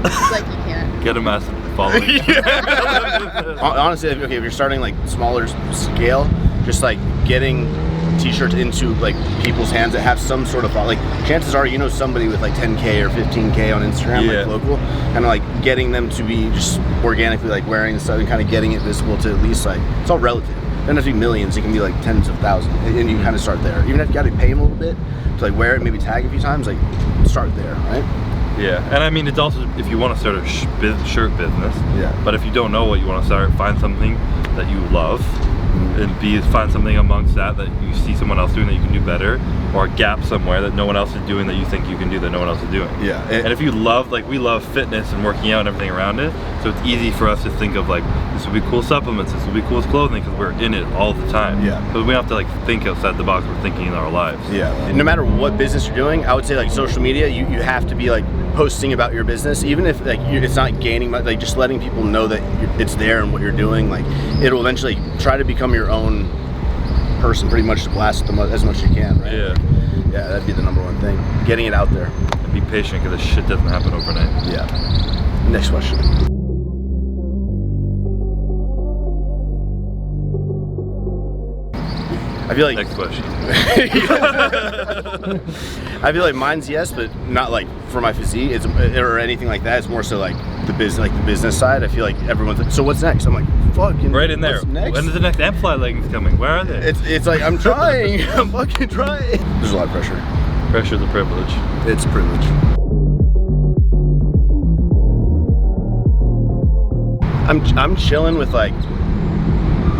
It's like you can't. Get a massive following. Honestly, okay, if you're starting like smaller scale, just like getting t-shirts into like people's hands that have some sort of like, chances are you know somebody with like 10K or 15K on Instagram, like local, and like getting them to be just organically like wearing the stuff and kind of getting it visible to at least like, it's all relative. It doesn't have to be millions, it can be like tens of thousands, and you kind of start there. Even if you got to pay them a little bit to like wear it, maybe tag a few times, like start there, right? Yeah, and I mean, it's also, if you want to start a shirt business, but if you don't know what you want to start, find something that you love, and find something amongst that you see someone else doing that you can do better, or a gap somewhere that no one else is doing that you think you can do that no one else is doing. Yeah. And if you love, like we love fitness and working out and everything around it, so it's easy for us to think of like, this would be cool supplements, this would be cool as clothing, because we're in it all the time. Yeah. So we don't have to like think outside the box, we're thinking in our lives. Yeah. No matter what business you're doing, I would say like social media, you have to be like posting about your business, even if like it's not gaining much, like just letting people know that it's there and what you're doing, like it'll eventually try to become your own person pretty much, to blast them as much as you can, right? Yeah, that'd be the number one thing, getting it out there. And be patient, because this shit doesn't happen overnight. Yeah. Next question. I feel like next question. I feel like mine's yes, but not like for my physique or anything like that. It's more so like the business side. I feel like everyone's like, so what's next? I'm like, fucking right in there. What's next? When is the next Amplify leggings coming? Where are they? It's like, I'm trying. I'm fucking trying. There's a lot of pressure. Pressure's a privilege. It's a privilege. I'm chilling with like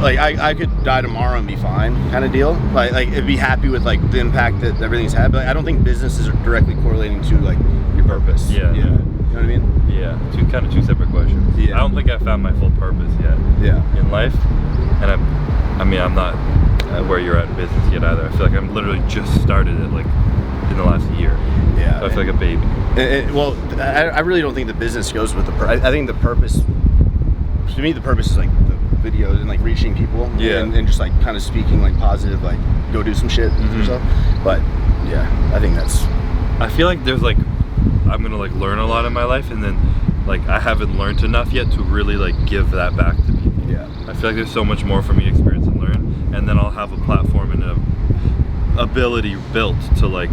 I could die tomorrow and be fine, kind of deal. Like I'd be happy with like the impact that everything's had. But I don't think businesses are directly correlating to like your purpose. Yeah. You know what I mean? Yeah. Two separate questions. Yeah. I don't think I found my full purpose yet. Yeah. In life, and I'm not where you're at in business yet either. I feel like I'm literally just started it like in the last year. Yeah. So I feel like a baby. Well, I really don't think the business goes with the purpose. I think the purpose, to me, the purpose is like the videos and like reaching people, and just like kind of speaking like positive, like go do some shit for yourself. But yeah, I think that's, I feel like there's like, I'm gonna like learn a lot in my life, and then like I haven't learned enough yet to really like give that back to people. Yeah. I feel like there's so much more for me to experience and learn, and then I'll have a platform and a ability built to like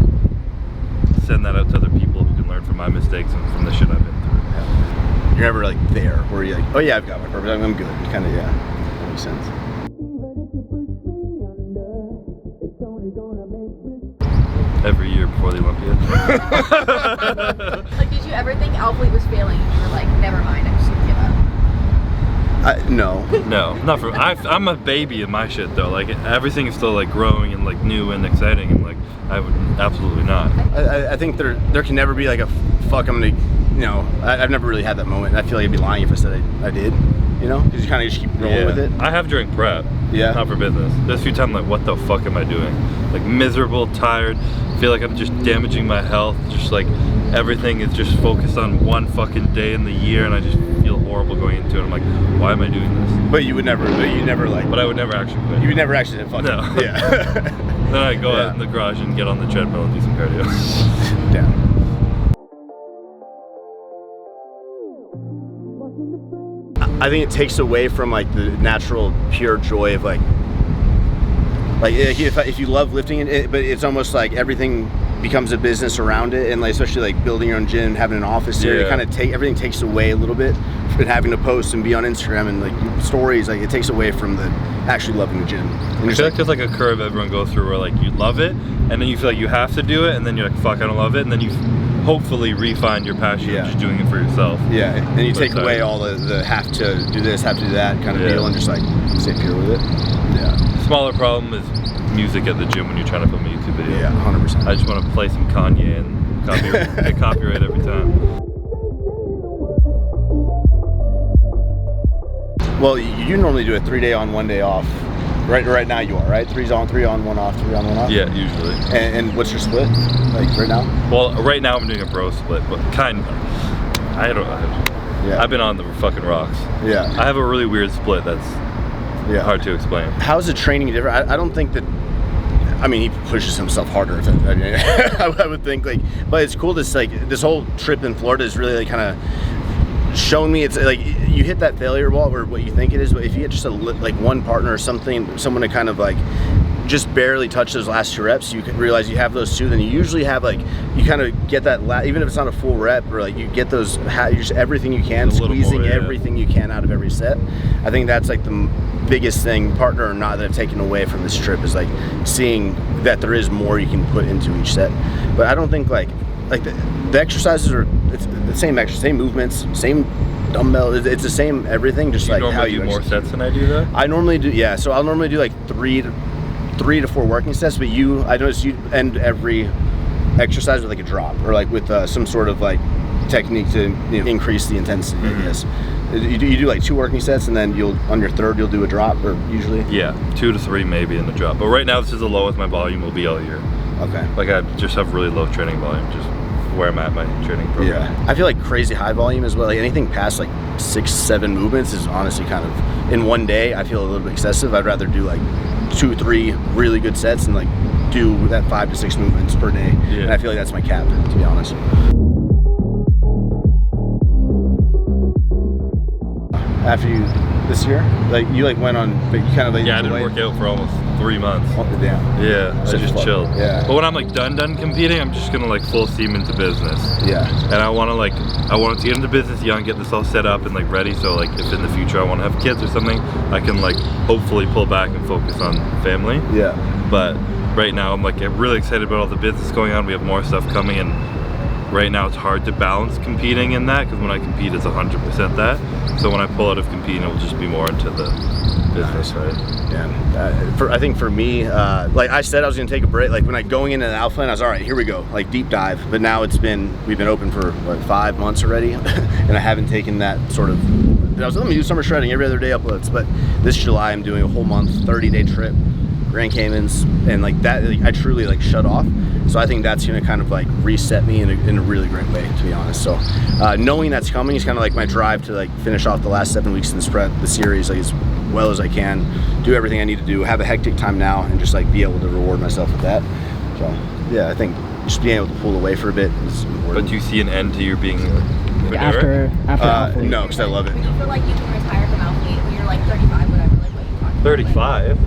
send that out to other people who can learn from my mistakes and from the shit I've been through. Yeah. You're never like there where you're like, oh yeah, I've got my purpose, I'm good. Kind of, yeah, that makes sense. Every year before the Olympia. Like, did you ever think Alphalete was failing and you were like, never mind, I'm just gonna give up? No. No, not for, I'm a baby in my shit though. Like everything is still like growing and like new and exciting, and like I would absolutely not. I think there can never be like a fuck, I'm gonna, you know, I've never really had that moment. I feel like I'd be lying if I said I did, you know, because you kind of just keep rolling with it. I have during prep, not for business. There's a few times like, what the fuck am I doing? Like miserable, tired, feel like I'm just damaging my health, just like everything is just focused on one fucking day in the year, and I just feel horrible going into it. I'm like, why am I doing this? But you never like. But I would never actually quit. You would never actually fuck. No. Yeah. Then I go out in the garage and get on the treadmill and do some cardio. Damn. I think it takes away from like the natural, pure joy of like if you love lifting it, but it's almost like everything becomes a business around it, and like especially like building your own gym, having an office here, it kind of everything takes away a little bit, and having to post and be on Instagram and like stories, like it takes away from the actually loving the gym. And I feel like there's like a curve everyone goes through where like you love it, and then you feel like you have to do it, and then you're like, fuck, I don't love it, and then you hopefully re-find your passion of just doing it for yourself. Yeah, and you take away all the have to do this, have to do that kind of deal, and just like stay pure with it. Yeah. Smaller problem is music at the gym when you're trying to film a YouTube video. Yeah, 100%. I just want to play some Kanye and get copyright every time. Well, you normally do a 3-day on, 1 day off. Right now you are, right? 3 on, 1 off, 3 on, 1 off? Yeah, usually. And what's your split, like right now? Well, right now I'm doing a bro split, but kind of. I've been on the fucking rocks. Yeah. I have a really weird split that's hard to explain. How's the training different? I don't think that, I mean, he pushes himself harder. I would think, like, but it's cool. This like this whole trip in Florida is really like kind of shown me it's like you hit that failure wall or what you think it is, but if you get just like one partner or something, someone to kind of like just barely touch those last 2 reps, you can realize you have those 2. Then you usually have like, you kind of get that even if it's not a full rep, or like you get those, just everything you can, squeezing everything you can out of every set. I think that's like the biggest thing, partner or not, that I've taken away from this trip, is like seeing that there is more you can put into each set. But I don't think like the exercises are, it's the same exercise, same movements, same dumbbell, it's the same everything, just like how you do more sets than I do though? I normally do, yeah, so I'll normally do like 3 to 4 working sets, but I notice you end every exercise with like a drop, or like with some sort of like technique to increase the intensity. I guess you do like 2 working sets, and then on your 3rd you'll do a drop, or usually 2 to 3 maybe in the drop. But right now this is the lowest my volume will be all year. Okay. Like I just have really low training volume, just where I'm at my training program. Yeah, I feel like crazy high volume as well. Like anything past like 6-7 movements is honestly kind of, in one day I feel a little bit excessive. I'd rather do like 2-3 really good sets and like do that 5 to 6 movements per day. And I feel like that's my cap, to be honest. After this year, like you like went on, but you kind of like I didn't work out for almost 3 months. Yeah, I just chilled. Yeah. But when I'm like done competing, I'm just gonna like full steam into business. Yeah. And I want to get into business young, get this all set up and like ready, so like if in the future I want to have kids or something, I can like hopefully pull back and focus on family. Yeah. But right now I'm really excited about all the business going on. We have more stuff coming, and right now it's hard to balance competing in that, because when I compete it's 100% that. So when I pull out of competing, it will just be more into the business side. Yeah. I think for me, like I said, I was gonna take a break. Like when going into the Alphaland, I was all right, here we go, like deep dive. But now we've been open for what, 5 months already, and I haven't taken that sort of. I was let me do summer shredding every other day uploads, but this July I'm doing a whole month, 30-day trip, Grand Caymans, and like that, like, I truly like shut off. So I think that's gonna kind of like reset me in a really great way, to be honest. So knowing that's coming is kind of like my drive to like finish off the last 7 weeks in the series like as well as I can, do everything I need to do, have a hectic time now, and just like be able to reward myself with that. So yeah, I think just being able to pull away for a bit is important. But do you see an end to your being after Alphalete? No, because I love it. Do you feel like you can retire from Alphalete when you're like 35, whatever, like what you talked about? 35?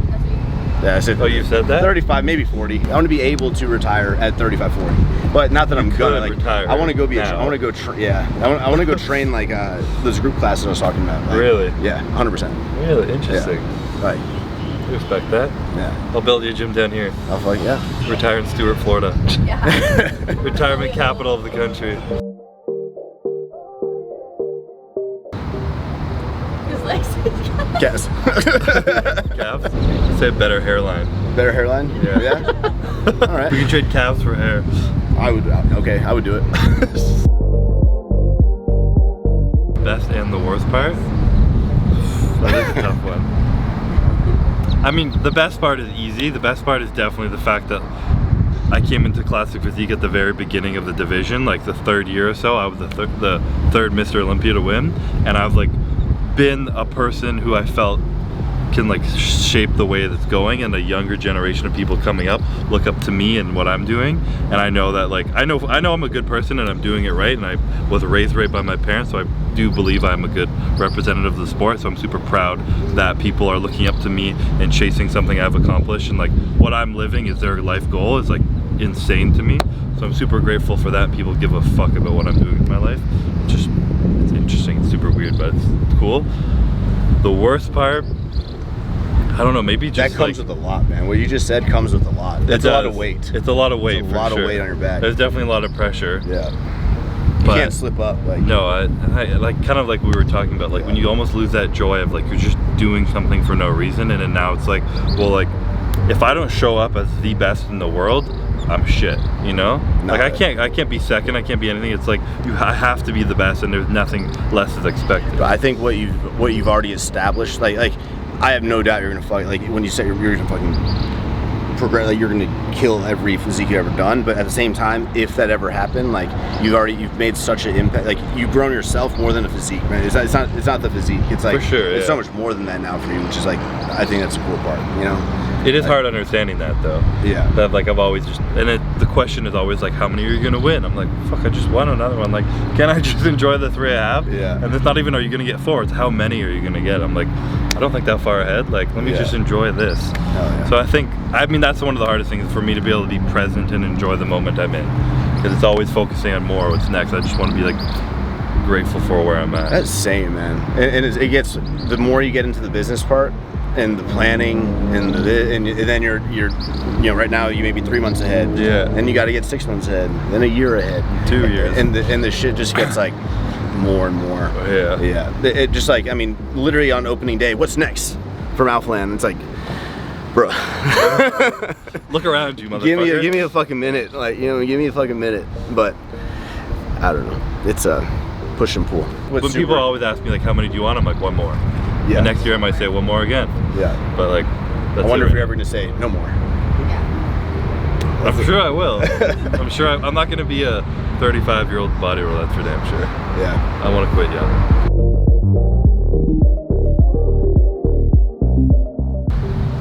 Yeah, I said. Oh, you said that? 35, maybe 40. I want to be able to retire at 35, 40. But not that I'm gonna like retire. I want to go be. I want to go. I want to go train like those group classes I was talking about. Like, really? Yeah, 100%. Really interesting. Yeah. Right. I respect that. Yeah. I'll build you a gym down here. I'll like retire in Stewart, Florida. Yeah. Retirement capital of the country. His legs. Calves. Calves? Say better hairline. Better hairline? Yeah. All right. We can trade calves for hair. I would. Okay, I would do it. Best and the worst part? That is a tough one. I mean, the best part is easy. The best part is definitely the fact that I came into classic physique at the very beginning of the division, like the 3rd year or so. I was the third Mr. Olympia to win, and I've like been a person who I felt can like shape the way that's going, and a younger generation of people coming up look up to me and what I'm doing. And I know that like I know I'm a good person and I'm doing it right, and I was raised right by my parents, so I do believe I'm a good representative of the sport. So I'm super proud that people are looking up to me and chasing something I've accomplished, and like what I'm living is their life goal is like insane to me. So I'm super grateful for that. People give a fuck about what I'm doing with my life. It's interesting, it's super weird, but it's cool. The worst part, I don't know, maybe just that comes with a lot, man. What you just said comes with a lot. It's a lot of weight. It's a lot of weight. It's a lot of weight on your back. There's definitely a lot of pressure. Yeah. You can't slip up. Like no, I like kind of like we were talking about, like when you almost lose that joy of like you're just doing something for no reason, and then now it's like, well, like if I don't show up as the best in the world, I'm shit, you know? No, like I can't be second, I can't be anything. It's like I have to be the best, and there's nothing less is expected. But I think what you've already established, like I have no doubt you're gonna fight. Like when you say you're gonna fucking progress, like you're gonna kill every physique you've ever done. But at the same time, if that ever happened, like you've made such an impact. Like you've grown yourself more than a physique, man. It's not the physique. It's like for sure, it's so much more than that now for you, which is like I think that's a cool part, you know. It is hard understanding that though. Yeah. That like I've always just, and the question is always like, how many are you gonna win? I'm like, fuck, I just won another one. Like, can I just enjoy the 3 I have? Yeah. And it's not even, are you gonna get 4? It's how many are you gonna get? I'm like, I don't think that far ahead. Like, let me just enjoy this. Yeah. So I mean, that's one of the hardest things for me, to be able to be present and enjoy the moment I'm in. Because it's always focusing on more, what's next. I just want to be like grateful for where I'm at. That's the same, man. And it gets, the more you get into the business part and the planning and then you're you know, right now you may be 3 months ahead. Yeah. And you got to get 6 months ahead, then a year ahead, 2 years. and the shit just gets like more and more. Yeah. Yeah. It just like, I mean, literally on opening day, what's next from Alphaland? It's like, bro. Look around you, motherfucker. Give me a fucking minute. Like, you know, give me a fucking minute. But I don't know. It's a push and pull. When people always ask me like, how many do you want? I'm like, 1 more. Yeah. And next year I might say 1 more again. Yeah. But like, I wonder if you're ever gonna say no more. I'm sure I will. I'm sure I'm not gonna be a 35-year-old bodybuilder, that's for damn sure. Yeah. I want to quit young.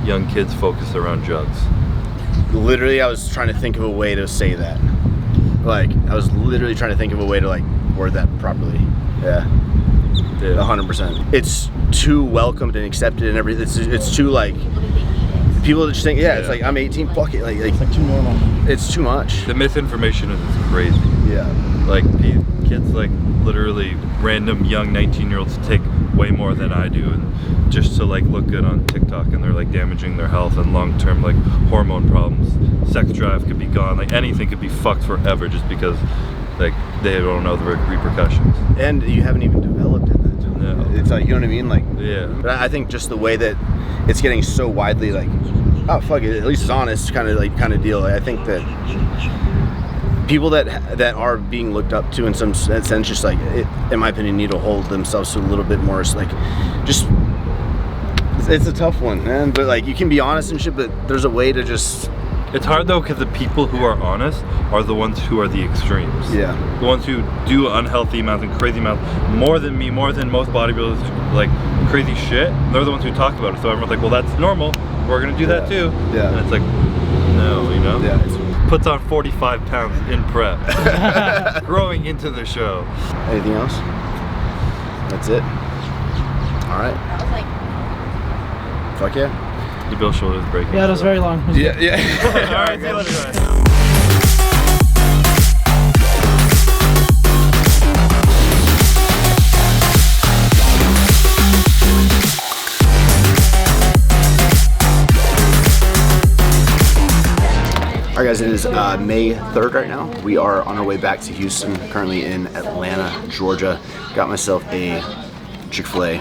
Young kids focused around drugs. Literally, I was trying to think of a way to say that. Like, I was literally trying to think of a way to like word that properly. Yeah. 100%. It's too welcomed and accepted and everything. It's too like, people just think, it's like, I'm 18, fuck it. Like It's like too normal. it's too much. The misinformation is crazy. Yeah. Like, these kids, like, literally random young 19-year-olds take way more than I do, and just to like look good on TikTok, and they're like damaging their health, and long-term like hormone problems, sex drive could be gone, like anything could be fucked forever just because like they don't know the repercussions. And you haven't even developed it. No. It's like, you know what I mean? Like, Yeah. but I think just the way that it's getting so widely like, oh fuck it, at least it's honest kind of deal. I think that people that are being looked up to in some sense, just like, in my opinion, need to hold themselves to a little bit more like, just, it's a tough one, man. But like, you can be honest and shit, but there's a way to just. It's hard though, because the people who are honest are the ones who are the extremes. Yeah. The ones who do unhealthy amounts and crazy amounts, more than me, more than most bodybuilders, like crazy shit. They're the ones who talk about it. So everyone's like, well, that's normal. We're gonna do that too. Yeah. And it's like, no, you know? Yeah. Puts on 45 pounds in prep. Growing into the show. Anything else? That's it. All right. That was like, Fuck yeah. The Bill shoulder is breaking. Yeah, that was very long. Yeah. All right, see you later, guys. All right, guys, it is May 3rd right now. We are on our way back to Houston, currently in Atlanta, Georgia. Got myself a Chick-fil-A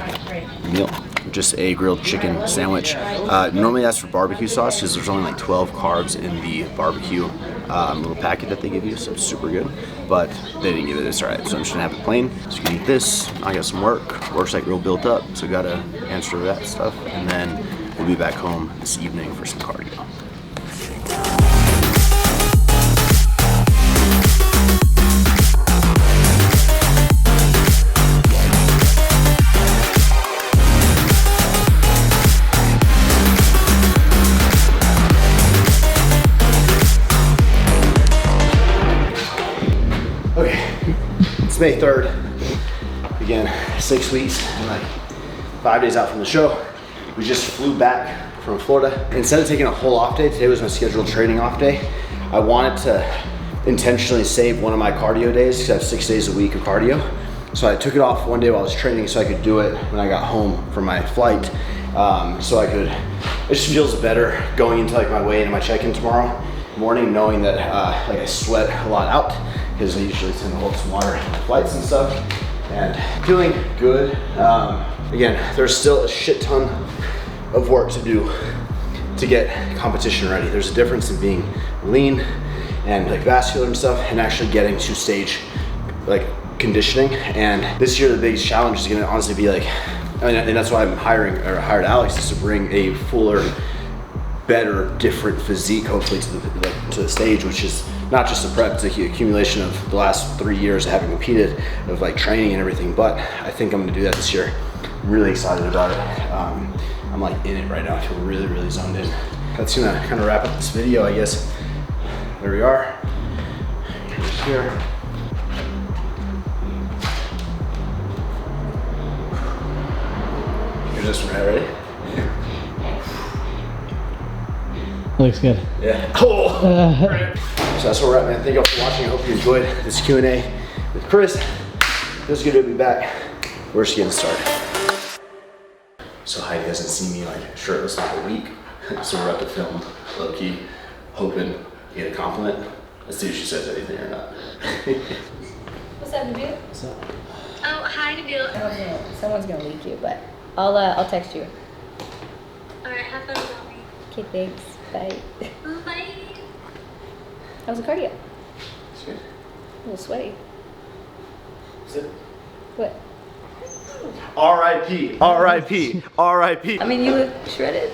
meal, just a grilled chicken sandwich. Normally that's for barbecue sauce because there's only like 12 carbs in the barbecue little packet that they give you, so it's super good. But they didn't give it, it's all right. So I'm just gonna have it plain. So you can eat this. I got some work's like real built up, so gotta answer to that stuff. And then we'll be back home this evening for some cardio. May 3rd, again, 6 weeks and like 5 days out from the show. We just flew back from Florida. Instead of taking a whole off day, today was my scheduled training off day. I wanted to intentionally save one of my cardio days because I have 6 days a week of cardio. So I took it off one day while I was training so I could do it when I got home from my flight. So I could, it just feels better going into like my weigh-in and my check-in tomorrow morning, knowing that like I sweat a lot out, because I usually tend to hold some water in flights and stuff, and feeling good. Again, there's still a shit ton of work to do to get competition ready. There's a difference in being lean and like vascular and stuff, and actually getting to stage like conditioning. And this year the biggest challenge is gonna honestly be like, and that's why I'm hired Alex, is to bring a fuller, better, different physique, hopefully to the stage, which is not just the prep, it's the accumulation of the last 3 years of having competed, of like training and everything. But I think I'm gonna do that this year. I'm really excited about it. I'm like in it right now. I feel really, really zoned in. that's gonna kind of wrap up this video, I guess. There we are. Here. Here's this one, ready? Looks good. Yeah. Oh! So that's where we're at, man. Thank you all for watching. I hope you enjoyed this Q&A with Chris. It was good to be back. We're just getting started. So Heidi hasn't seen me like shirtless in a week. So we're about to film low-key, hoping to get a compliment. Let's see if she says anything or not. What's up, Nabil? What's up? Oh, hi, Nabil. Someone's gonna leak you, but I'll text you. Alright, have fun without me. Okay, thanks. Bye. Bye. How was the cardio? It's good. A little sweaty. Is it? What? R.I.P. R.I.P. R.I.P. I mean, you look shredded.